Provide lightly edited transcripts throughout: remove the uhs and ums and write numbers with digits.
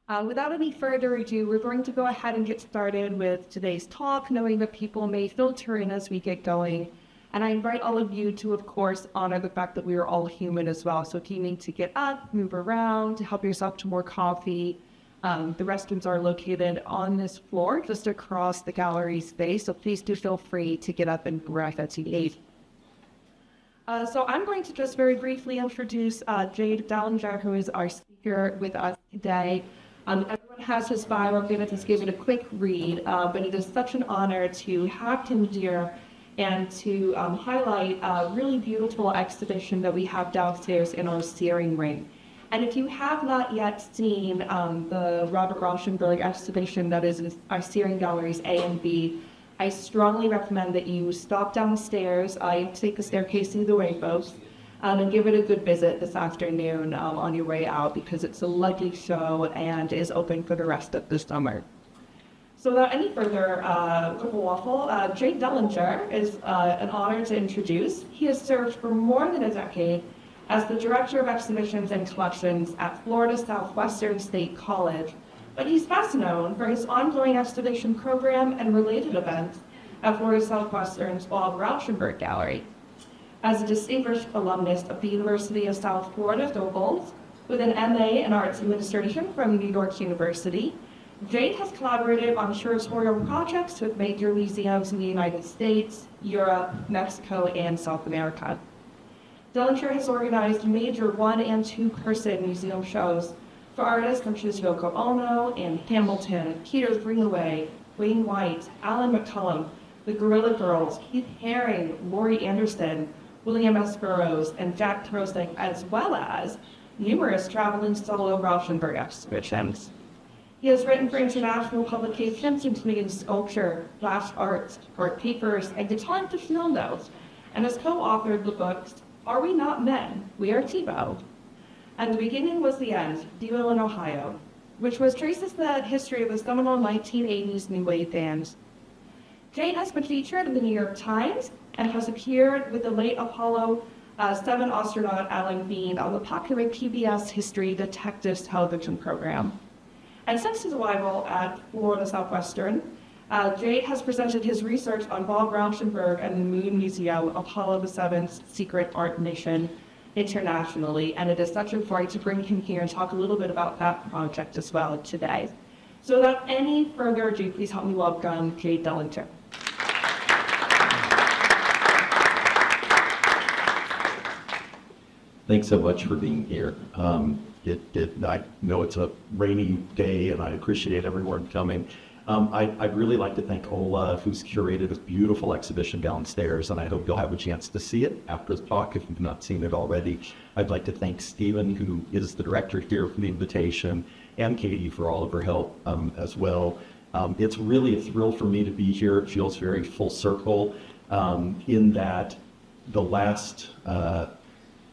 Without any further ado, we're going to go ahead and get started with today's talk, knowing that people may filter in as we get going. And I invite all of you to, of course, honor the fact that we are all human as well. So if you need to get up, move around, to help yourself to more coffee, the restrooms are located on this floor, just across the gallery space. So please do feel free to get up and grab that you need. So I'm going to just very briefly introduce Jade Dellinger, who is our speaker with us today. Everyone has his bio. I'm going to just give it a quick read, but it is such an honor to have him here and to highlight a really beautiful exhibition that we have downstairs in our steering ring. And if you have not yet seen the Robert Rauschenberg exhibition that is in our steering galleries A and B, I strongly recommend that you stop downstairs. I take the staircase either way, folks. And give it a good visit this afternoon on your way out, because it's a lovely show and is open for the rest of the summer. So without any further waffle, Jade Dellinger is an honor to introduce. He has served for more than a decade as the Director of Exhibitions and Collections at Florida Southwestern State College, but he's best known for his ongoing exhibition program and related events at Florida Southwestern's Bob Rauschenberg Gallery. As a distinguished alumnus of the University of South Florida, Novros, with an MA in Arts Administration from New York University, Jade has collaborated on curatorial projects with major museums in the United States, Europe, Mexico, and South America. Dellinger has organized major one- and two-person museum shows for artists such as Yoko Ono and Hamilton, Peter Greenaway, Wayne White, Alan McCullum, the Guerrilla Girls, Keith Haring, Laurie Anderson, William S. Burroughs, and Jack Trosek, as well as numerous traveling solo Rauschenberg exhibitions. He has written for international publications, including Sculpture, Flash Arts, Art Papers, and The Time to Feel Notes, and has co-authored the books Are We Not Men? We Are TiVo, and The Beginning Was the End, Duo in Ohio, which traces the history of the seminal 1980s new wave band. Jade has been featured in the New York Times and has appeared with the late Apollo XII astronaut Alan Bean on the popular PBS History Detectives television program. And since his arrival at Florida Southwestern, Jade has presented his research on Bob Rauschenberg and the Moon Museum, Apollo XII's Secret Art Mission, internationally, and it is such a joy to bring him here and talk a little bit about that project as well today. So without any further ado, please help me welcome Jade Dellinger. Thanks so much for being here. I know it's a rainy day, and I appreciate everyone coming. I'd really like to thank Ola, who's curated this beautiful exhibition downstairs, and I hope you'll have a chance to see it after the talk if you've not seen it already. I'd like to thank Stephen, who is the director here, for the invitation, and Katie for all of her help as well. It's really a thrill for me to be here. It feels very full circle in that the last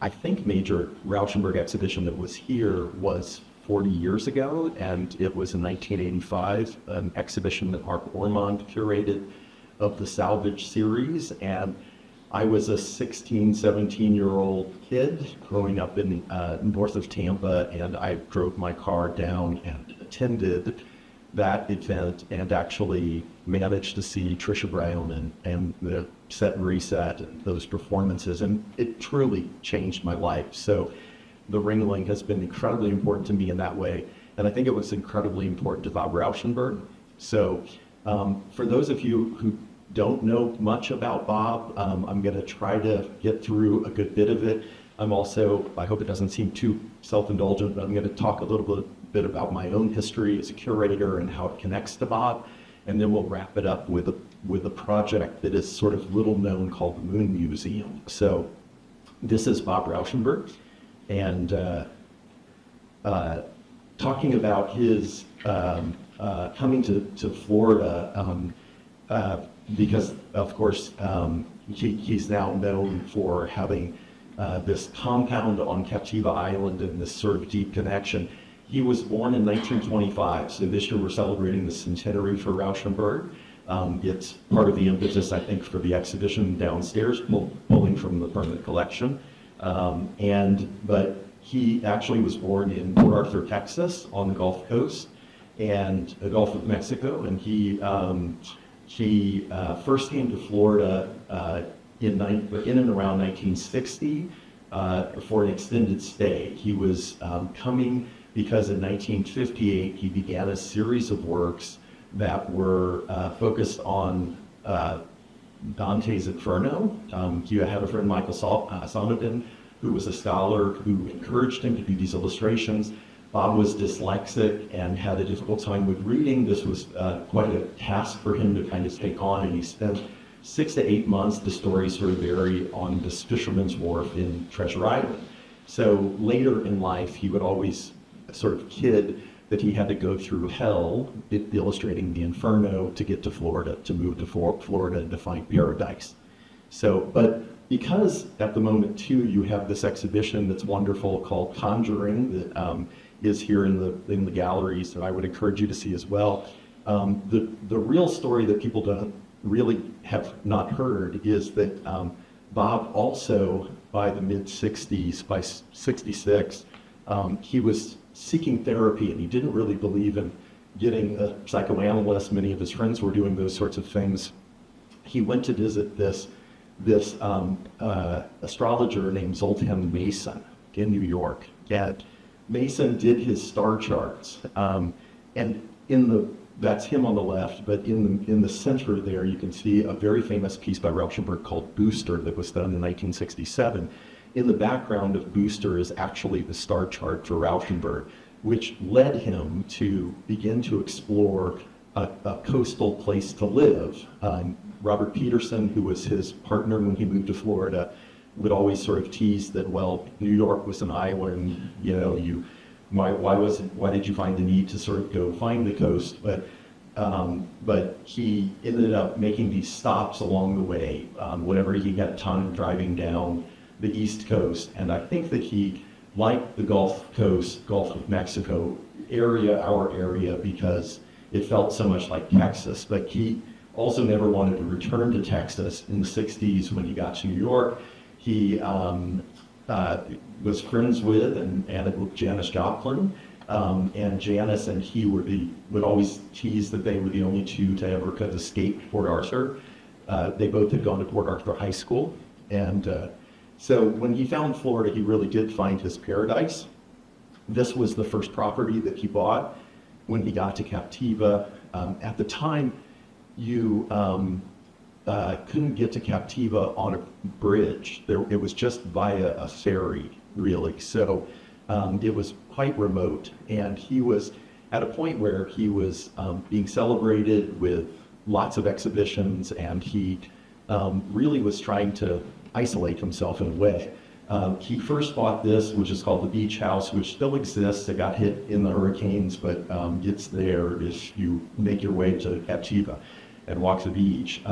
I think major Rauschenberg exhibition that was here was 40 years ago, and it was in 1985, an exhibition that Mark Ormond curated of the Salvage series. And I was a 16, 17-year-old kid growing up in north of Tampa, and I drove my car down and attended that event and actually managed to see Trisha Brown and the Set and Reset and those performances, and it truly changed my life. So the Ringling has been incredibly important to me in that way, and I think it was incredibly important to Bob Rauschenberg. So for those of you who don't know much about Bob, I'm going to try to get through a good bit of it. I hope it doesn't seem too self-indulgent, but I'm going to talk a little bit about my own history as a curator and how it connects to Bob, and then we'll wrap it up with a project that is sort of little known called the Moon Museum. So this is Bob Rauschenberg, and talking about his coming to Florida, because of course he's now known for having this compound on Captiva Island and this sort of deep connection. He was born in 1925, so this year we're celebrating the centenary for Rauschenberg. It's part of the impetus, I think, for the exhibition downstairs, pulling from the permanent collection. But He actually was born in Port Arthur, Texas, on the Gulf Coast and the Gulf of Mexico, and he first came to Florida in and around 1960 for an extended stay. He was coming because in 1958 he began a series of works that were focused on Dante's Inferno. He had a friend, Michael Sonneborn, who was a scholar who encouraged him to do these illustrations. Bob was dyslexic and had a difficult time with reading. This was quite a task for him to kind of take on, and he spent 6 to 8 months. The stories sort of vary on this fisherman's wharf in Treasure Island. So later in life, he would always sort of kid that he had to go through hell illustrating the Inferno to get to Florida, to move to Florida and to find paradise. So, but because at the moment too, you have this exhibition that's wonderful called Conjuring that is here in the galleries that I would encourage you to see as well. The real story that people don't really have not heard is that Bob also, by the mid-60s, by 66, he was seeking therapy, and he didn't really believe in getting a psychoanalyst. Many of his friends were doing those sorts of things. He went to visit this astrologer named Zoltan Mason in New York. And Mason did his star charts, and that's him on the left, but in the center there you can see a very famous piece by Rauschenberg called Booster that was done in 1967. In the background of Booster is actually the star chart for Rauschenberg, which led him to begin to explore a coastal place to live. Robert Peterson, who was his partner when he moved to Florida, would always sort of tease that, well, New York was an island, you know, why did you find the need to sort of go find the coast? But he ended up making these stops along the way whenever he got time driving down the East Coast. And I think that he liked the Gulf Coast, Gulf of Mexico area, our area, because it felt so much like Texas. But he also never wanted to return to Texas. In the 60s when he got to New York. He was friends with and Janis Joplin, and Janis and he would always tease that they were the only two to ever kind of escape Port Arthur. They both had gone to Port Arthur High School, and so when he found Florida, he really did find his paradise. This was the first property that he bought when he got to Captiva. At the time, you couldn't get to Captiva on a bridge. It was just via a ferry, really. So it was quite remote. And he was at a point where he was being celebrated with lots of exhibitions, and he really was trying to isolate himself in a way. He first bought this, which is called the Beach House, which still exists. It got hit in the hurricanes, but it's there if you make your way to Captiva and walk the beach.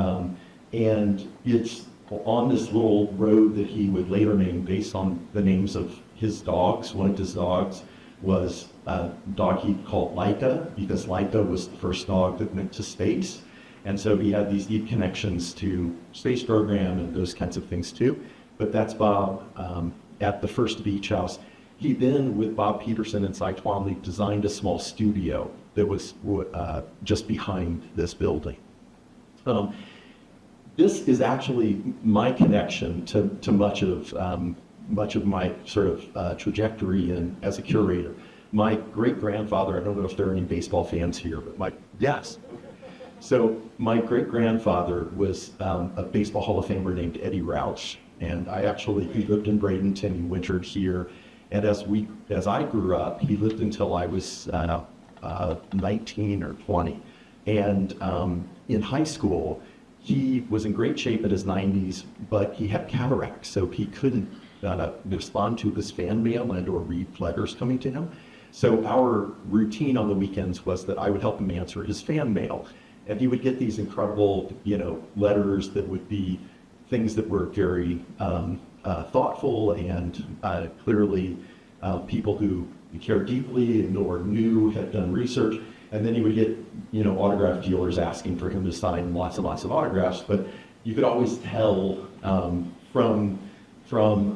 And it's on this little road that he would later name based on the names of his dogs. One of his dogs was a dog he called Laika, because Laika was the first dog that went to space. And so he had these deep connections to space program and those kinds of things too. But that's Bob at the first Beach House. He then, with Bob Peterson and Cy Twombly, designed a small studio that was just behind this building. This is actually my connection to much of my sort of trajectory as a curator. My great-grandfather, I don't know if there are any baseball fans here, but yes. So my great-grandfather was a Baseball Hall of Famer named Eddie Rausch, and he lived in Bradenton, he wintered here, and as I grew up, he lived until I was 19 or 20, and in high school, he was in great shape at his 90s, but he had cataracts, so he couldn't respond to his fan mail and or read letters coming to him. So our routine on the weekends was that I would help him answer his fan mail. And he would get these incredible, letters that would be things that were very thoughtful and clearly people who cared deeply and or knew, had done research. And then he would get, autograph dealers asking for him to sign lots and lots of autographs. But you could always tell from from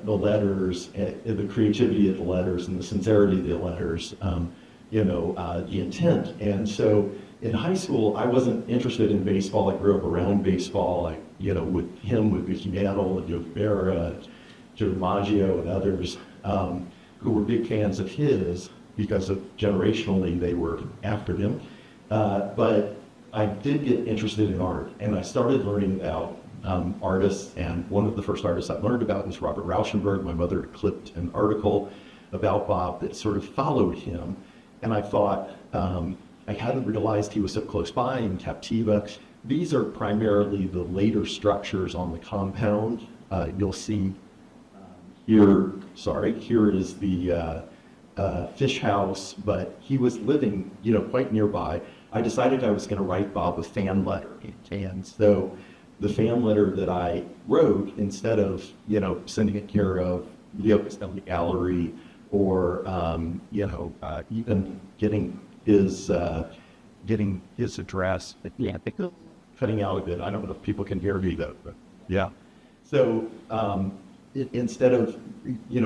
the letters, the creativity of the letters and the sincerity of the letters, the intent. And so in high school, I wasn't interested in baseball. I grew up around baseball. With him, with Vicky Mantle and Joe Vera, Joe Maggio and others who were big fans of his because of generationally they were after him. But I did get interested in art, and I started learning about artists, and one of the first artists I learned about was Robert Rauschenberg. My mother clipped an article about Bob that sort of followed him, and I thought, I hadn't realized he was so close by in Captiva. These are primarily the later structures on the compound. You'll see here is the fish house, but he was living, quite nearby. I decided I was going to write Bob a fan letter, and so the fan letter that I wrote, instead of sending it here of the Gallery or even getting his address, cutting out a bit. I don't know if people can hear me though, but yeah. So instead of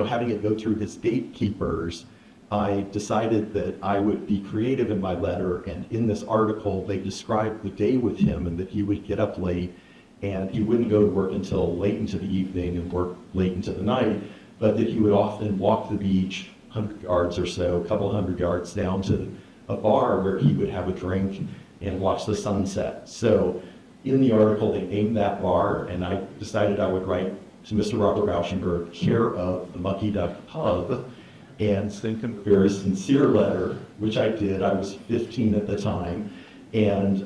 having it go through his gatekeepers, I decided that I would be creative in my letter, and in this article they described the day with him and that he would get up late and he wouldn't go to work until late into the evening and work late into the night, but that he would often walk the beach 100 yards or so, a couple hundred yards down to a bar where he would have a drink and watch the sunset. So in the article they named that bar, and I decided I would write to Mr. Robert Rauschenberg, care of the Mucky Duck Pub, and send him a very sincere letter, which I did. I was 15 at the time, and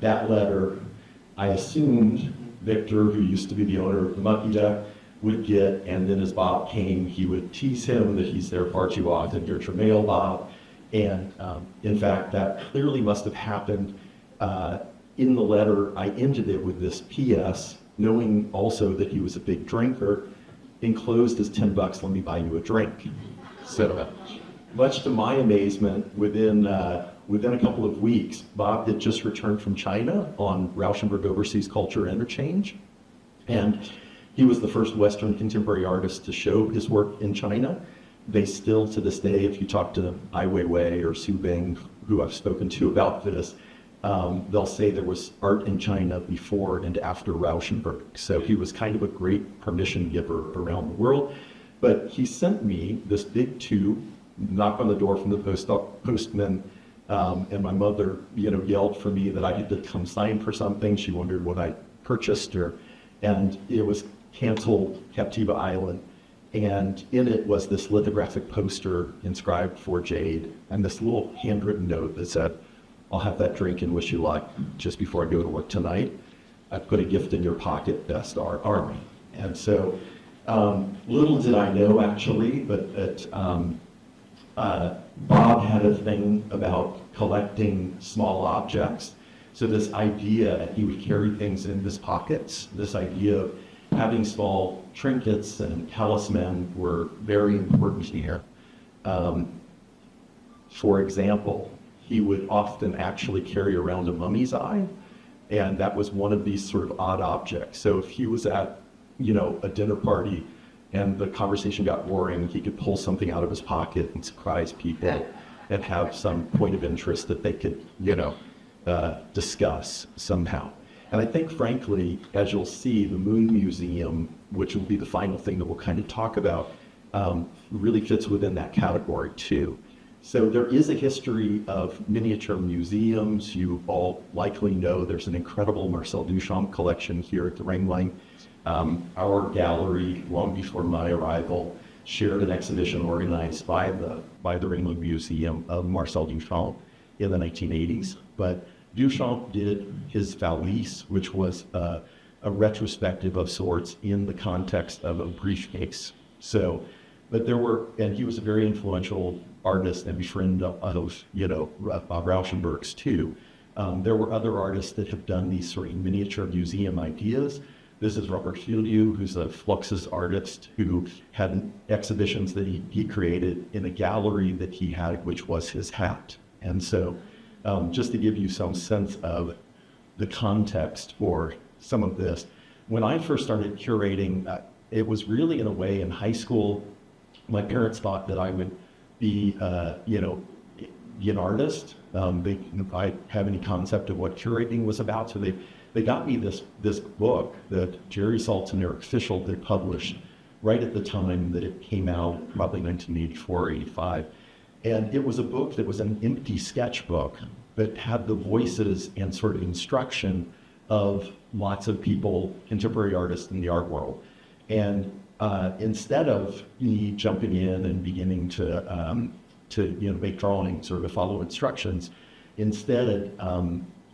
that letter I assumed Victor, who used to be the owner of the Mucky Duck, would get, and then as Bob came, he would tease him that he's there far too often, here's your mail, Bob. And in fact, that clearly must have happened. In the letter, I ended it with this P.S., knowing also that he was a big drinker. Enclosed is $10, let me buy you a drink. So much to my amazement, within a couple of weeks, Bob had just returned from China on Rauschenberg Overseas Culture Interchange. And he was the first Western contemporary artist to show his work in China. They still, to this day, if you talk to Ai Weiwei or Su Bing, who I've spoken to about this, they'll say there was art in China before and after Rauschenberg. So he was kind of a great permission giver around the world. But he sent me this big tube, knock on the door from the postman, and my mother, yelled for me that I had to come sign for something. She wondered what I purchased her, and it was canceled Captiva Island. And in it was this lithographic poster inscribed for Jade, and this little handwritten note that said, I'll have that drink and wish you luck just before I go to work tonight. I put a gift in your pocket, best Army. And so little did I know actually, but that Bob had a thing about collecting small objects. So this idea, he would carry things in his pockets, this idea of having small trinkets and talisman were very important here. For example, he would often actually carry around a mummy's eye, and that was one of these sort of odd objects. So if he was at, a dinner party and the conversation got boring, he could pull something out of his pocket and surprise people and have some point of interest that they could, discuss somehow. And I think, frankly, as you'll see, the Moon Museum, which will be the final thing that we'll kind of talk about, really fits within that category too. So there is a history of miniature museums. You all likely know there's an incredible Marcel Duchamp collection here at the Ringling. Our gallery, long before my arrival, shared an exhibition organized by the Ringling Museum of Marcel Duchamp in the 1980s. But Duchamp did his valise, which was a retrospective of sorts in the context of a briefcase. So, but there were, and he was a very influential artist and friend of Bob Rauschenberg's too. There were other artists that have done these sort of miniature museum ideas. This is Robert Filiu, who's a Fluxus artist who had exhibitions that he created in a gallery that he had, which was his hat. And so just to give you some sense of the context for some of this, when I first started curating, it was really, in a way, in high school, my parents thought that I would be, be an artist. If I have any concept of what curating was about, so they got me this book that Jerry Saltz and Eric Fischel had published right at the time that it came out, probably 1984, 85. And it was a book that was an empty sketchbook that had the voices and sort of instruction of lots of people, contemporary artists in the art world. And instead of me jumping in and beginning to make drawings or to follow instructions, instead,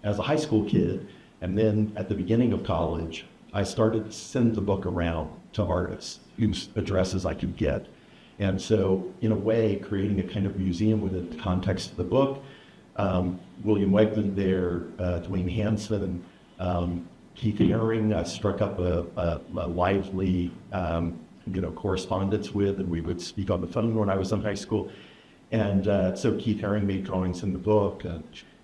as a high school kid, and then at the beginning of college, I started to send the book around to artists whose addresses I could get. And so, in a way, creating a kind of museum within the context of the book, William Wegman there, Dwayne Hanson, Keith Haring, struck up a lively, correspondence with, and we would speak on the phone when I was in high school. And so Keith Haring made drawings in the book.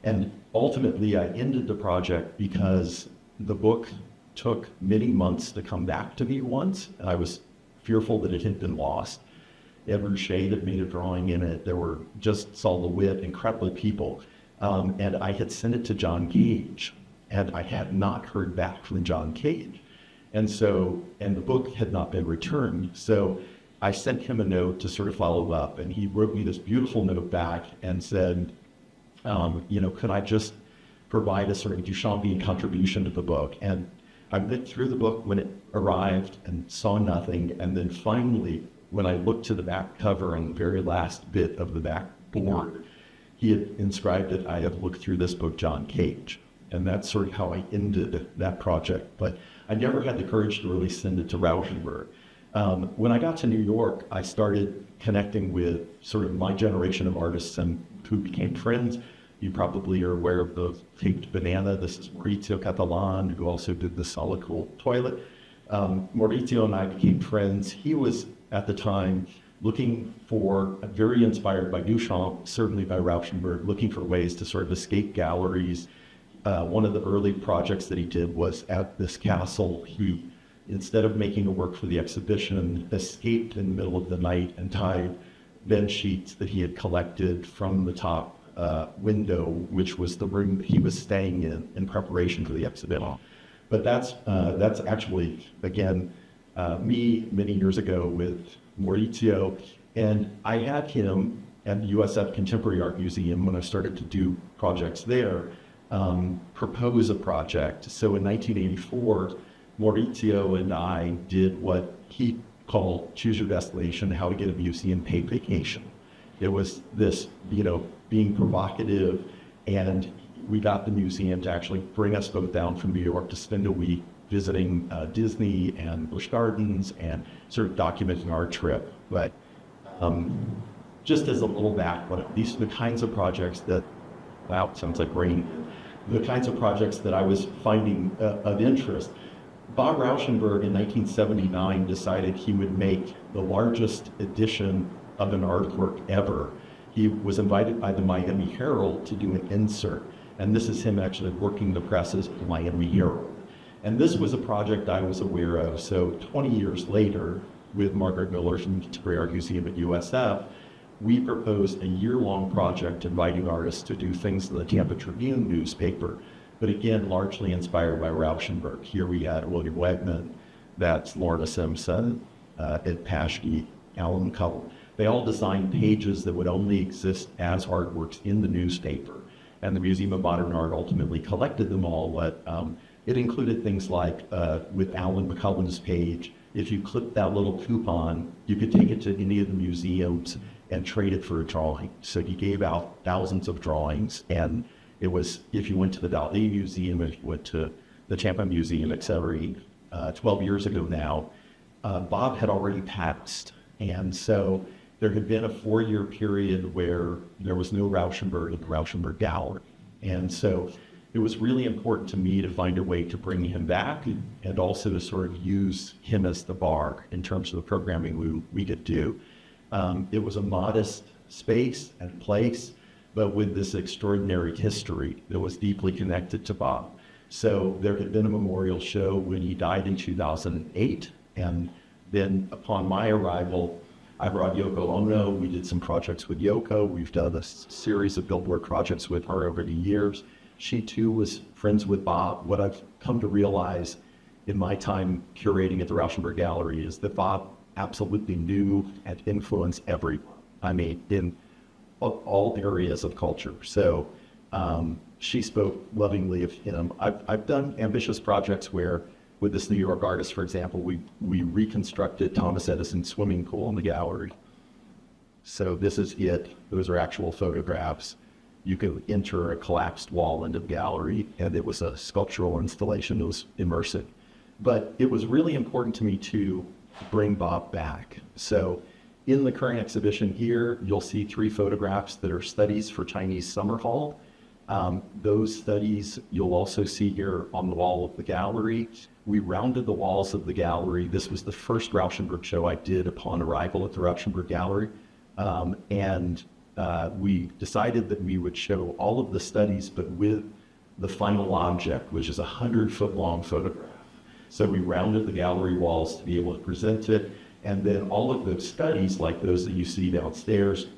And ultimately, I ended the project because the book took many months to come back to me once. I was fearful that it had been lost. Edward Shade had made a drawing in it. There were just Saul LeWitt, incredible people. And I had sent it to John Cage, and I had not heard back from John Cage. And the book had not been returned. So I sent him a note to sort of follow up, and he wrote me this beautiful note back and said, could I just provide a sort of Duchampian contribution to the book? And I went through the book when it arrived and saw nothing. And then finally, when I looked to the back cover and the very last bit of the back board, he had inscribed it, "I have looked through this book, John Cage." And that's sort of how I ended that project. But I never had the courage to really send it to Rauschenberg. When I got to New York, I started connecting with sort of my generation of artists and who became friends. You probably are aware of the Taped Banana. This is Maurizio Catalan, who also did the Solid Cool Toilet. Maurizio and I became friends. He was, at the time, looking for, very inspired by Duchamp, certainly by Rauschenberg, looking for ways to sort of escape galleries. One of the early projects that he did was at this castle. He, instead of making a work for the exhibition, escaped in the middle of the night and tied bed sheets that he had collected from the top window, which was the room that he was staying in preparation for the exhibition. But that's actually, again, me many years ago with Maurizio, and I had him at the USF Contemporary Art Museum when I started to do projects there, propose a project. So in 1984, Maurizio and I did what he called Choose Your Destination, How to Get a Museum Paid Vacation. It was this, being provocative, and we got the museum to actually bring us both down from New York to spend a week visiting Disney and Busch Gardens and sort of documenting our trip. But just as a little background, these are the kinds of projects that, wow, sounds like rain, the kinds of projects that I was finding of interest. Bob Rauschenberg in 1979 decided he would make the largest edition of an artwork ever. He was invited by the Miami Herald to do an insert, and this is him actually working the presses of the Miami Herald. And this was a project I was aware of. So 20 years later, with Margaret Miller from the Contemporary Art Museum at USF, we proposed a year-long project inviting artists to do things in the Tampa Tribune newspaper, but again, largely inspired by Rauschenberg. Here we had William Wegman, that's Lorna Simpson, Ed Paschke, Alan McCullum. They all designed pages that would only exist as artworks in the newspaper. And the Museum of Modern Art ultimately collected them all. But it included things like, with Alan McCullum's page, if you clipped that little coupon, you could take it to any of the museums and trade it for a drawing. So he gave out thousands of drawings. And it was, if you went to the Dali Museum, if you went to the Tampa Museum, etc., 12 years ago now, Bob had already passed. And so there had been a 4-year period where there was no Rauschenberg in the Rauschenberg Gallery. And so it was really important to me to find a way to bring him back and also to sort of use him as the bar in terms of the programming we could do. It was a modest space and place, but with this extraordinary history that was deeply connected to Bob. So there had been a memorial show when he died in 2008, and Then upon my arrival, I brought Yoko Ono. We did some projects with Yoko. We've done a series of billboard projects with her over the years. She too was friends with Bob. What I've come to realize in my time curating at the Rauschenberg Gallery is that Bob absolutely knew and influenced everyone. I mean, in all areas of culture. So she spoke lovingly of him. I've done ambitious projects where, with this New York artist, for example, we reconstructed Thomas Edison's swimming pool in the gallery. So this is it. Those are actual photographs. You could enter a collapsed wall into the gallery, and it was a sculptural installation. It was immersive. But it was really important to me to bring Bob back. So in the current exhibition here, you'll see 3 photographs that are studies for Chinese summer hall. Those studies you'll also see here on the wall of the gallery. We rounded the walls of the gallery. This was the first Rauschenberg show I did upon arrival at the Rauschenberg Gallery. We decided that we would show all of the studies, but with the final object, which is a 100-foot long photograph. So we rounded the gallery walls to be able to present it. And then all of those studies, like those that you see downstairs,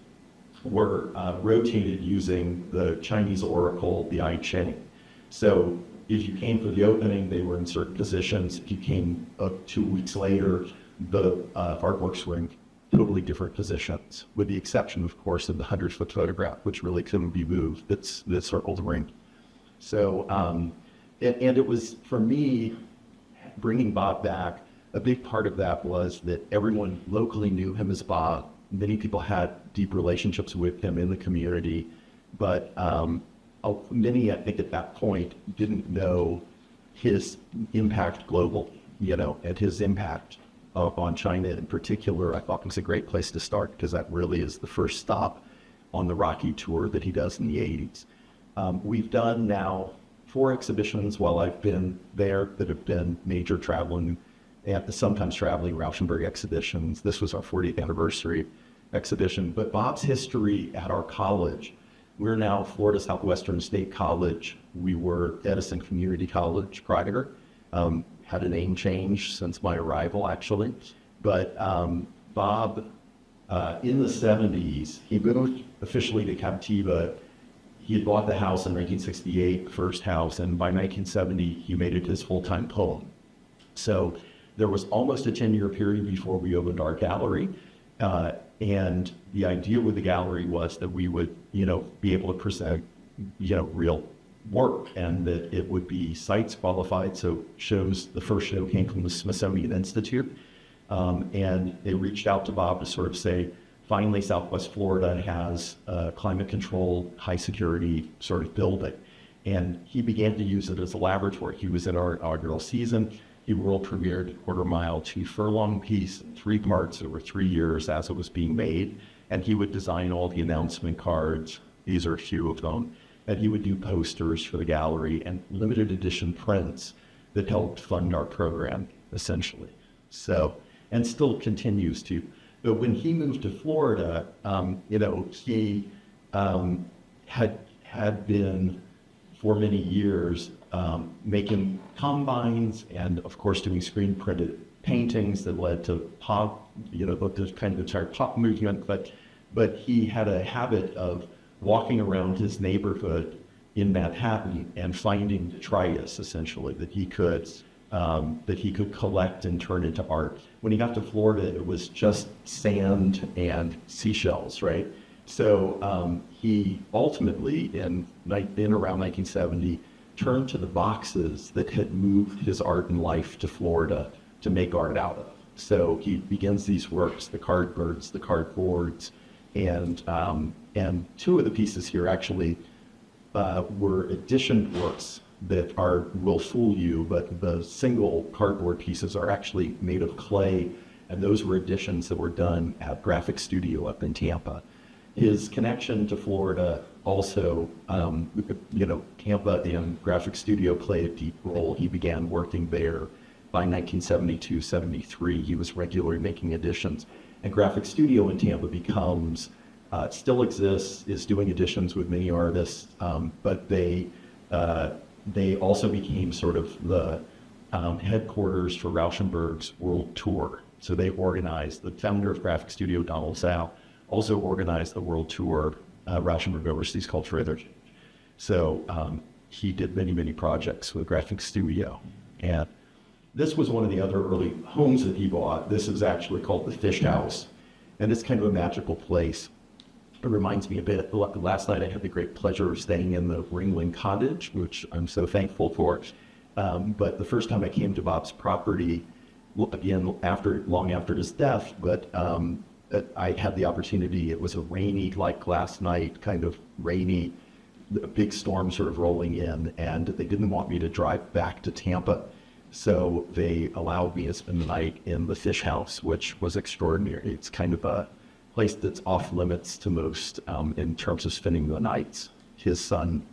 were rotated using the Chinese oracle, the I Ching. So if you came for the opening, they were in certain positions. If you came 2 weeks later, the artworks were in totally different positions, with the exception, of course, of the 100-foot photograph, which really couldn't be moved. That's circled the ring. So, and it was, for me, bringing Bob back, a big part of that was that everyone locally knew him as Bob. Many people had deep relationships with him in the community, but many, I think, at that point didn't know his impact global, and his impact on China in particular. I thought it was a great place to start because that really is the first stop on the Rocky tour that he does in the 80s. We've done now 4 exhibitions while I've been there that have been major traveling, and sometimes traveling Rauschenberg exhibitions. This was our 40th anniversary exhibition. But Bob's history at our college, we're now Florida Southwestern State College. We were Edison Community College prior. Had a name change since my arrival, actually. But Bob, in the 70s, he moved officially to Captiva. He had bought the house in 1968, the first house, and by 1970, he made it his full-time home. So there was almost a 10-year period before we opened our gallery. And the idea with the gallery was that we would, be able to present, real work, and that it would be sites qualified. So the first show came from the Smithsonian Institute. And they reached out to Bob to sort of say, finally, Southwest Florida has a climate controlled, high security sort of building. And he began to use it as a laboratory. He was in our inaugural season. He world premiered Quarter Mile 2 Furlong piece in 3 parts over 3 years as it was being made. And he would design all the announcement cards. These are a few of them. And he would do posters for the gallery and limited edition prints that helped fund our program, essentially. So, and still continues to. But when he moved to Florida, he had been for many years making combines and, of course, doing screen printed paintings that led to pop, the kind of entire pop movement. But he had a habit of walking around his neighborhood in Manhattan and finding detritus, essentially, that he could collect and turn into art. When he got to Florida, it was just sand and seashells, right? So he ultimately, in around 1970, turned to the boxes that had moved his art and life to Florida to make art out of. So he begins these works, the cardboards, the cardboards, and 2 of the pieces here actually were edition works that will fool you, but the single cardboard pieces are actually made of clay, and those were editions that were done at Graphic Studio up in Tampa. His connection to Florida also, Tampa and Graphic Studio played a deep role. He began working there by 1972, 73. He was regularly making editions. And Graphic Studio in Tampa still exists, is doing editions with many artists, but they also became sort of the headquarters for Rauschenberg's world tour. So they organized, the founder of Graphic Studio, Donald Zhao, also organized the world tour, Rauschenberg Overseas Culture Interchange. So he did many, many projects with Graphic Studio. And this was one of the other early homes that he bought. This is actually called the Fish House. And it's kind of a magical place. It reminds me a bit, last night I had the great pleasure of staying in the Ringling Cottage, which I'm so thankful for. But the first time I came to Bob's property, again, long after his death, but I had the opportunity, it was a rainy, like last night, kind of rainy, a big storm sort of rolling in, and they didn't want me to drive back to Tampa. So they allowed me to spend the night in the Fish House, which was extraordinary. It's kind of a place that's off limits to most in terms of spending the nights. His son,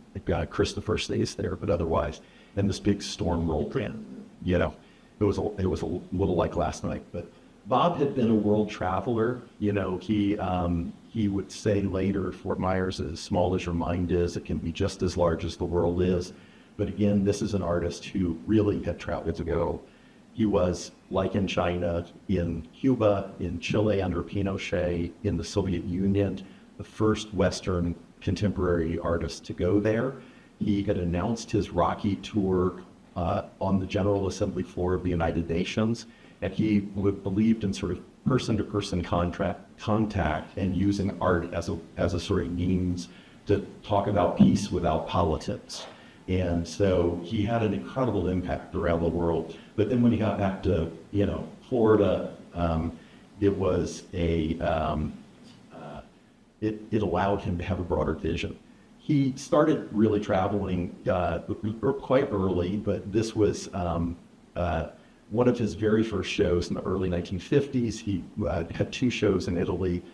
Christopher, stays there, but otherwise, and this big storm rolled in. You know, it was a little like last night. But Bob had been a world traveler. You know, he would say later, Fort Myers is as small as your mind is. It can be just as large as the world is. But again, this is an artist who really had traveled to go. He was, like in China, in Cuba, in Chile under Pinochet, in the Soviet Union, the first Western contemporary artist to go there. He had announced his Rocky tour on the General Assembly floor of the United Nations, and he believed in sort of person-to-person contact and using art as a sort of means to talk about peace without politics. And so he had an incredible impact around the world. But then when he got back to, Florida, it was it allowed him to have a broader vision. He started really traveling quite early, but this was one of his very first shows in the early 1950s. He had 2 shows in Italy.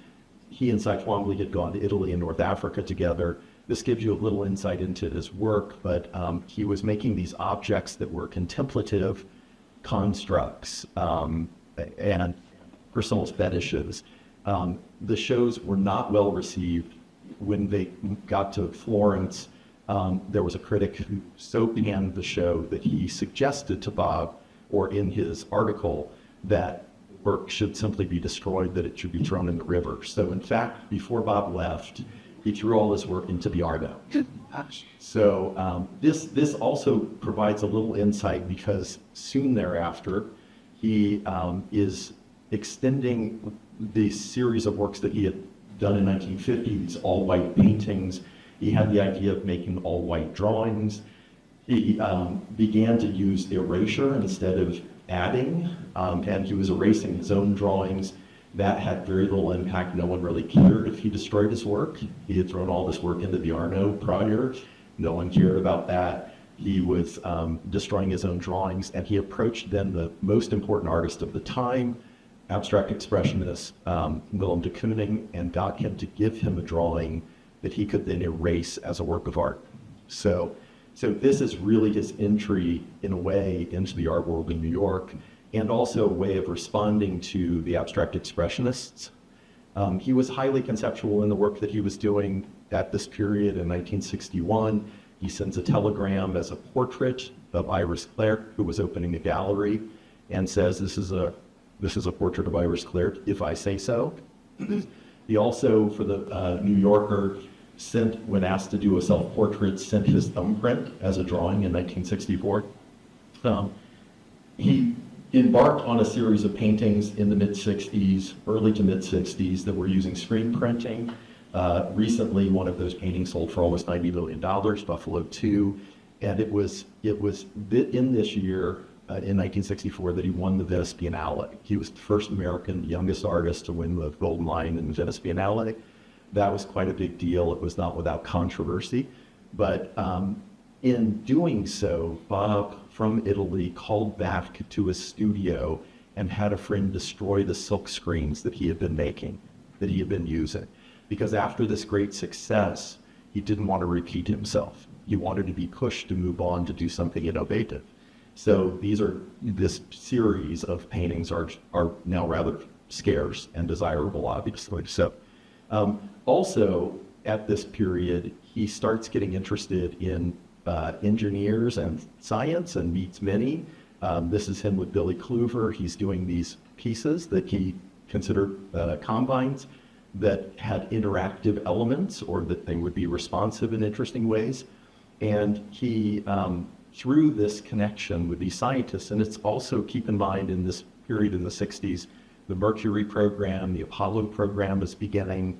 He and Cy Twombly had gone to Italy and North Africa together. This gives you a little insight into his work, but he was making these objects that were contemplative constructs and personal fetishes. The shows were not well received. When they got to Florence, there was a critic who so began the show that he suggested to Bob, or in his article, that work should simply be destroyed, that it should be thrown in the river. So in fact, before Bob left, he threw all his work into the Arno. So this also provides a little insight, because soon thereafter, he is extending the series of works that he had done in 1950, these all-white paintings. He had the idea of making all-white drawings. He began to use erasure instead of adding, and he was erasing his own drawings. That had very little impact. No one really cared if he destroyed his work. He had thrown all this work into the Arno prior. No one cared about that. He was destroying his own drawings, and he approached then the most important artist of the time, abstract expressionist Willem de Kooning, and got him to give him a drawing that he could then erase as a work of art. So this is really his entry, in a way, into the art world in New York, and also a way of responding to the abstract expressionists. He was highly conceptual in the work that he was doing at this period. In 1961, he sends a telegram as a portrait of Iris Clerc, who was opening a gallery, and says, this is a portrait of Iris Clerc, if I say so. He also, for the New Yorker, when asked to do a self-portrait, sent his thumbprint as a drawing in 1964. He embarked on a series of paintings in the mid-60s, early to mid-60s, that were using screen printing. Recently, one of those paintings sold for almost $90 million, Buffalo II, and it was in this year, in 1964, that he won the Venice Biennale. He was the first American, the youngest artist to win the Golden Lion in the Venice Biennale. That was quite a big deal. It was not without controversy, but in doing so, Bob from Italy called back to his studio and had a friend destroy the silk screens that he had been making, that he had been using. Because after this great success, he didn't want to repeat himself. He wanted to be pushed to move on to do something innovative. So this series of paintings are now rather scarce and desirable, obviously. So also at this period, he starts getting interested in engineers and science and meets many. This is him with Billy Kluver. He's doing these pieces that he considered combines that had interactive elements, or that they would be responsive in interesting ways. And he, through this connection with these scientists, and it's also, keep in mind, in this period in the 60s, the Mercury program, the Apollo program is beginning.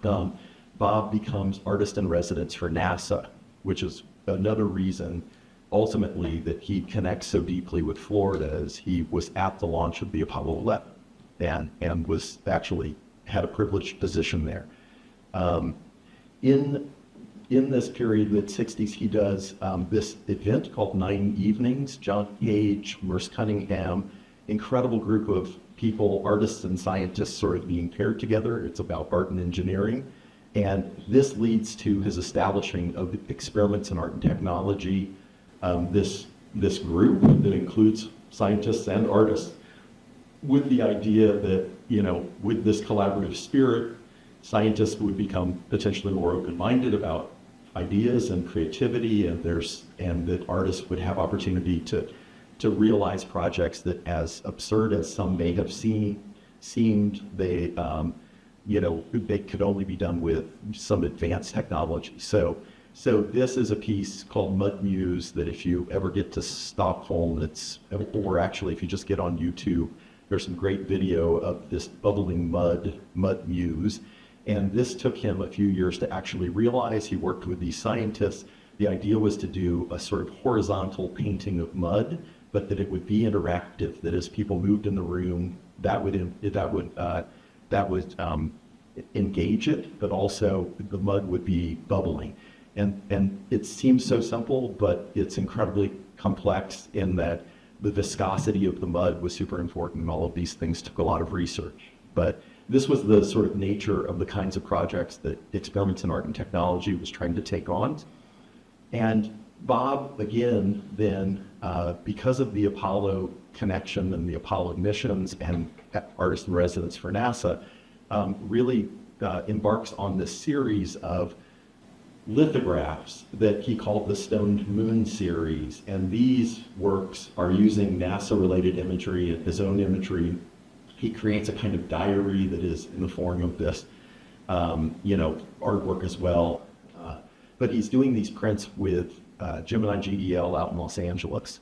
Bob becomes artist in residence for NASA, which is another reason ultimately that he connects so deeply with Florida, as he was at the launch of the Apollo 11 and was actually had a privileged position there. In this period, mid-60s, he does this event called 9 Evenings. John Gage, Merce Cunningham, incredible group of people, artists and scientists sort of being paired together. It's about art and engineering. And this leads to his establishing of Experiments in Art and Technology, this group that includes scientists and artists, with the idea that, with this collaborative spirit, scientists would become potentially more open-minded about ideas and creativity, and that artists would have opportunity to realize projects that, as absurd as some may have seemed, they could only be done with some advanced technology. So this is a piece called Mud Muse that, if you ever get to Stockholm, or actually if you just get on YouTube, there's some great video of this bubbling mud muse. And this took him a few years to actually realize. He worked with these scientists. The idea was to do a sort of horizontal painting of mud, but that it would be interactive, that as people moved in the room, that would engage it, but also the mud would be bubbling. And it seems so simple, but it's incredibly complex in that the viscosity of the mud was super important, and all of these things took a lot of research. But this was the sort of nature of the kinds of projects that Experiments in Art and Technology was trying to take on. And Bob, again, then, because of the Apollo connection and the Apollo missions and artist in residence for NASA, really embarks on this series of lithographs that he called the Stoned Moon series. And these works are using NASA-related imagery and his own imagery. He creates a kind of diary that is in the form of this, artwork as well. But he's doing these prints with Gemini GDL out in Los Angeles.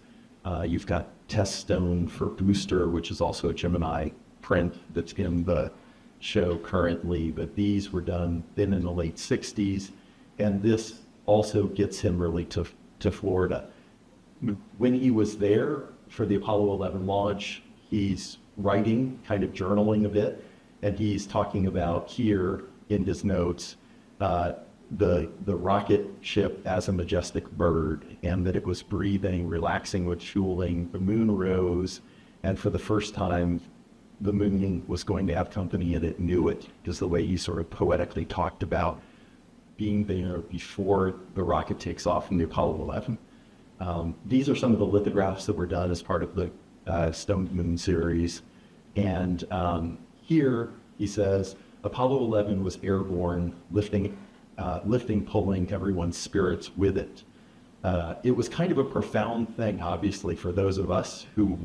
You've got Test Stone for Booster, which is also a Gemini print that's in the show currently, but these were done then in the late 60s. And this also gets him really to Florida. When he was there for the Apollo 11 launch, he's writing, kind of journaling a bit, and he's talking about here in his notes, the rocket ship as a majestic bird, and that it was breathing, relaxing with fueling. The moon rose, and for the first time, the moon was going to have company, and it knew it, because the way he sort of poetically talked about being there before the rocket takes off in the Apollo 11. These are some of the lithographs that were done as part of the Stoned Moon series. And here he says, Apollo 11 was airborne, lifting, pulling everyone's spirits with it. It was kind of a profound thing, obviously, for those of us who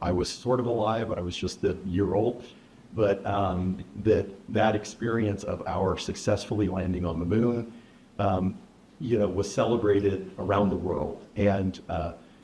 I was sort of alive, but I was just a year old. But that experience of our successfully landing on the moon, was celebrated around the world. And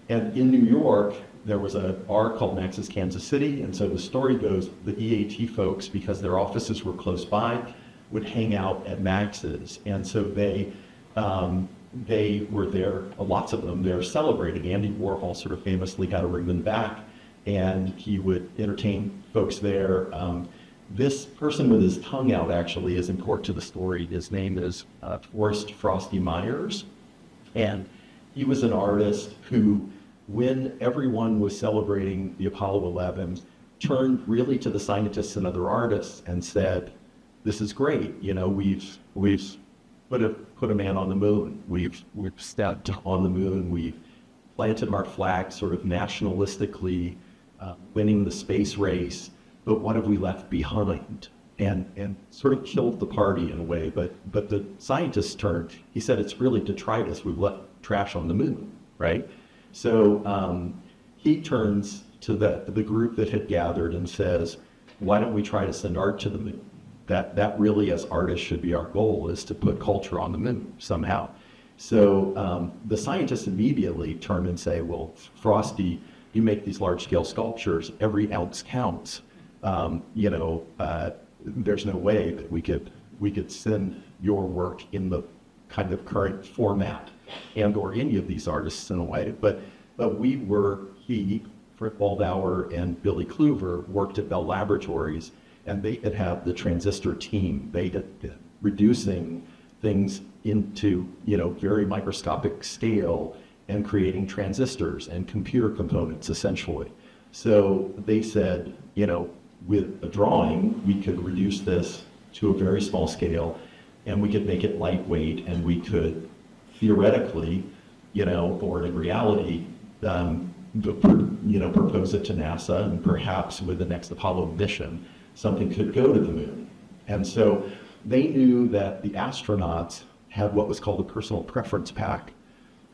in New York, there was a bar called Max's Kansas City. And so the story goes, the EAT folks, because their offices were close by, would hang out at Max's. And so they were there, lots of them, they're celebrating. Andy Warhol sort of famously had a ribbon back, and he would entertain folks there. This person with his tongue out actually is important to the story. His name is Forrest Frosty Myers. And he was an artist who, when everyone was celebrating the Apollo 11, turned really to the scientists and other artists and said, this is great. We've put a man on the moon. We've stepped on the moon. We've planted our flag sort of nationalistically, winning the space race, but what have we left behind? And sort of killed the party in a way. But the scientists turned. He said, it's really detritus. We've left trash on the moon, right? So he turns to the group that had gathered and says, why don't we try to send art to the moon? That really, as artists, should be our goal, is to put culture on the moon somehow. So the scientists immediately turn and say, well, Frosty, you make these large-scale sculptures, every ounce counts. There's no way that we could send your work in the kind of current format and or any of these artists in a way. But Fritz Waldauer and Billy Kluver worked at Bell Laboratories, and they had the transistor team. They did reducing things into, very microscopic scale and creating transistors and computer components, essentially. So they said, with a drawing, we could reduce this to a very small scale, and we could make it lightweight, and we could theoretically, or in reality, propose it to NASA, and perhaps with the next Apollo mission, something could go to the moon. And so they knew that the astronauts had what was called a personal preference pack.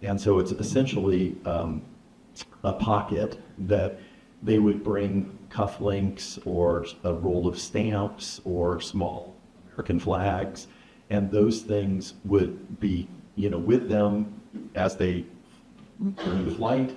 And so it's essentially a pocket that they would bring cufflinks or a roll of stamps or small American flags, and those things would be, with them as they flight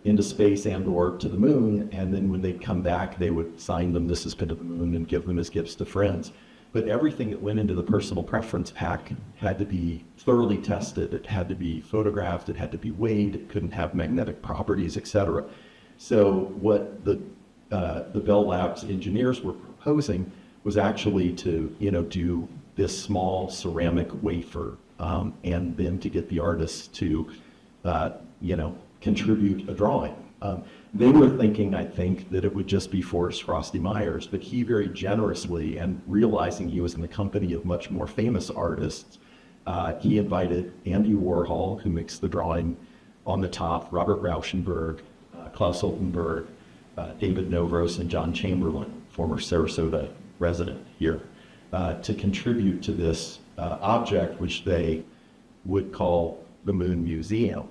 into space and or to the moon, and then when they'd come back, they would sign them, "This has been to the moon," and give them as gifts to friends. But everything that went into the personal preference pack had to be thoroughly tested. It had to be photographed. It had to be weighed. It couldn't have magnetic properties, etc. So what the Bell Labs engineers were proposing was actually to, do this small ceramic wafer, and then to get the artists to, contribute a drawing. They were thinking, I think, that it would just be Forrest "Frosty" Myers, but he very generously, and realizing he was in the company of much more famous artists, he invited Andy Warhol, who makes the drawing on the top, Robert Rauschenberg, Claes Oldenburg, David Novros, and John Chamberlain, former Sarasota resident here, to contribute to this object, which they would call the Moon Museum.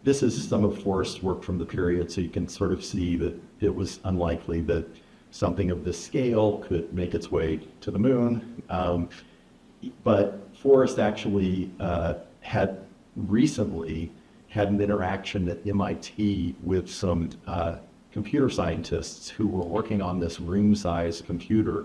This is some of Forrest's work from the period, so you can sort of see that it was unlikely that something of this scale could make its way to the moon. But Forrest actually had recently had an interaction at MIT with some computer scientists who were working on this room-sized computer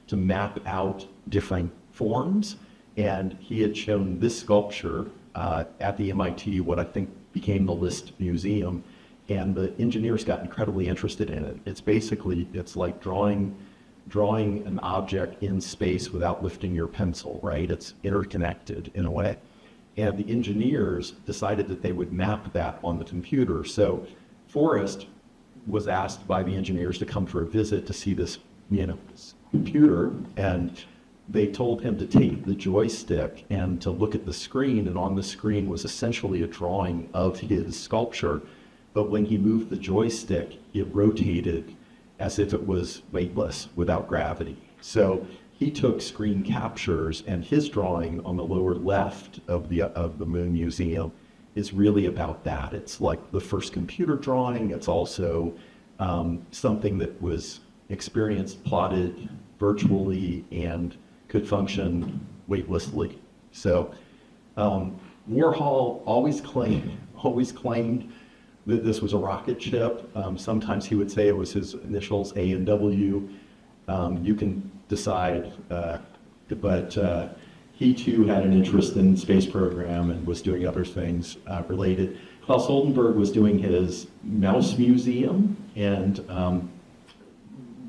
to map out different forms. And he had shown this sculpture at the MIT, what I think became the List Museum, and the engineers got incredibly interested in it. It's like drawing an object in space without lifting your pencil, right? It's interconnected in a way. And the engineers decided that they would map that on the computer. So Forrest was asked by the engineers to come for a visit to see this, this computer, and they told him to take the joystick and to look at the screen, and on the screen was essentially a drawing of his sculpture. But when he moved the joystick, it rotated as if it was weightless, without gravity. So he took screen captures, and his drawing on the lower left of the Moon Museum is really about that. It's like the first computer drawing. It's also something that was experienced, plotted virtually, and could function weightlessly. So Warhol always claimed that this was a rocket ship. Sometimes he would say it was his initials, A and W. You can decide, but he too had an interest in the space program and was doing other things related. Claes Oldenburg was doing his mouse museum, and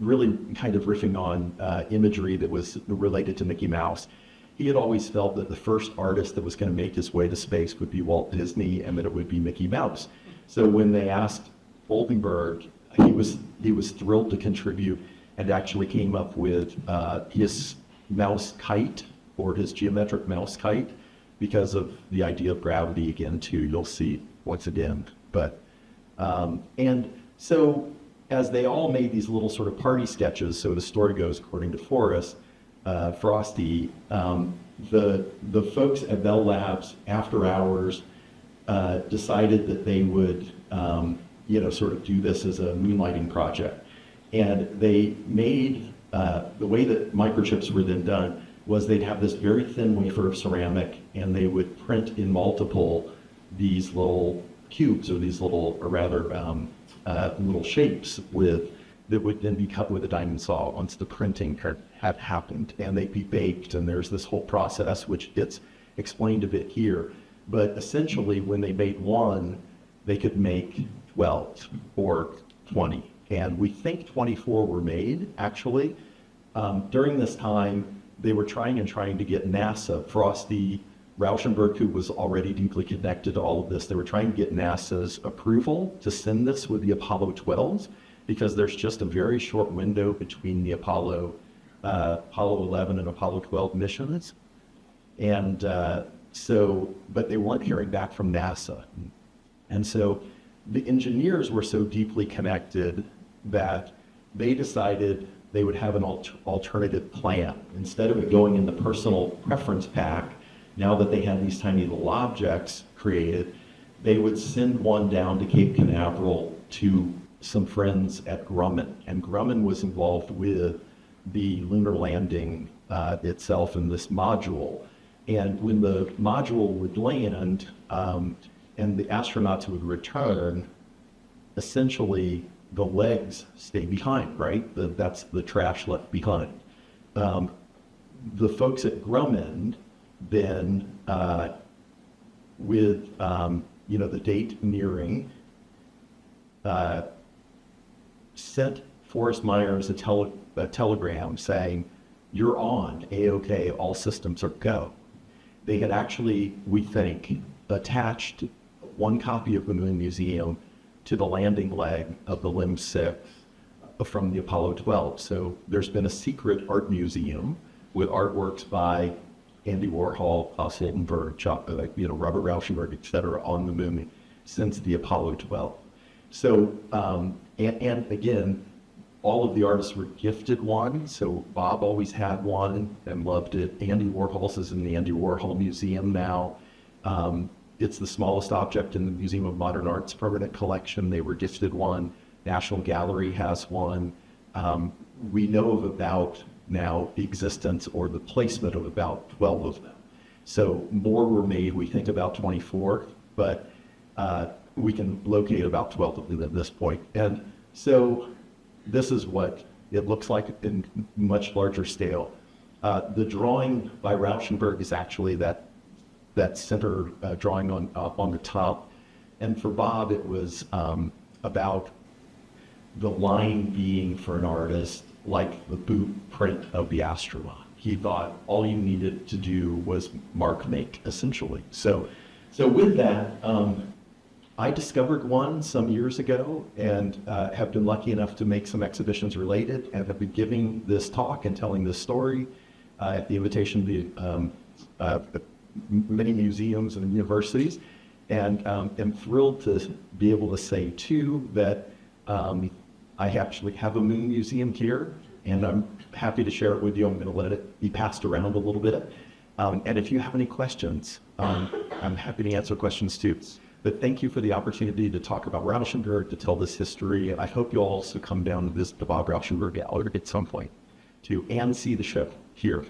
really kind of riffing on imagery that was related to Mickey Mouse. He had always felt that the first artist that was going to make his way to space would be Walt Disney, and that it would be Mickey Mouse. So when they asked Oldenburg, he was thrilled to contribute, and actually came up with his mouse kite, or his geometric mouse kite, because of the idea of gravity again too. You'll see once again. But and so as they all made these little sort of party sketches, so the story goes according to Forrest, Frosty, the folks at Bell Labs after hours decided that they would sort of do this as a moonlighting project. And they made, the way that microchips were then done was they'd have this very thin wafer of ceramic, and they would print in multiple these little cubes, or these little, or rather, little shapes that would then be cut with a diamond saw once the printing had happened, and they'd be baked, and there's this whole process which gets explained a bit here. But essentially, when they made one, they could make 12 or 20, and we think 24 were made, actually. During this time, they were trying to get NASA, Frosty Rauschenberg, who was already deeply connected to all of this, they were trying to get NASA's approval to send this with the Apollo 12s, because there's just a very short window between the Apollo 11 and Apollo 12 missions. And but they weren't hearing back from NASA. And so the engineers were so deeply connected that they decided they would have an alternative plan. Instead of it going in the personal preference pack, now that they had these tiny little objects created, they would send one down to Cape Canaveral to some friends at Grumman. And Grumman was involved with the lunar landing itself in this module. And when the module would land and the astronauts would return, essentially the legs stay behind, right? That's the trash left behind. The folks at Grumman then, with the date nearing, sent Forrest Myers a telegram saying, "You're on, A-OK, all systems are go." They had actually, we think, attached one copy of the Moon Museum to the landing leg of the LIM 6 from the Apollo 12. So there's been a secret art museum with artworks by Andy Warhol, Claes Oldenburg, Robert Rauschenberg, etc., on the moon since the Apollo 12. So, and again, all of the artists were gifted one. So Bob always had one and loved it. Andy Warhol's is in the Andy Warhol Museum now. It's the smallest object in the Museum of Modern Art's permanent collection. They were gifted one. National Gallery has one. We know of about now the existence or the placement of about 12 of them. So more were made, we think about 24, but we can locate about 12 of them at this point. And so this is what it looks like in much larger scale. The drawing by Rauschenberg is actually that center drawing on the top. And for Bob, it was about the line being, for an artist, like the boot print of the astronaut. He thought all you needed to do was mark make, essentially. So with that, I discovered one some years ago and have been lucky enough to make some exhibitions related, and have been giving this talk and telling this story at the invitation of many museums and universities. And am thrilled to be able to say, too, that I actually have a moon museum here, and I'm happy to share it with you. I'm going to let it be passed around a little bit. And if you have any questions, I'm happy to answer questions, too. But thank you for the opportunity to talk about Rauschenberg, to tell this history. And I hope you'll also come down to visit the Bob Rauschenberg Gallery at some point, too, and see the show here.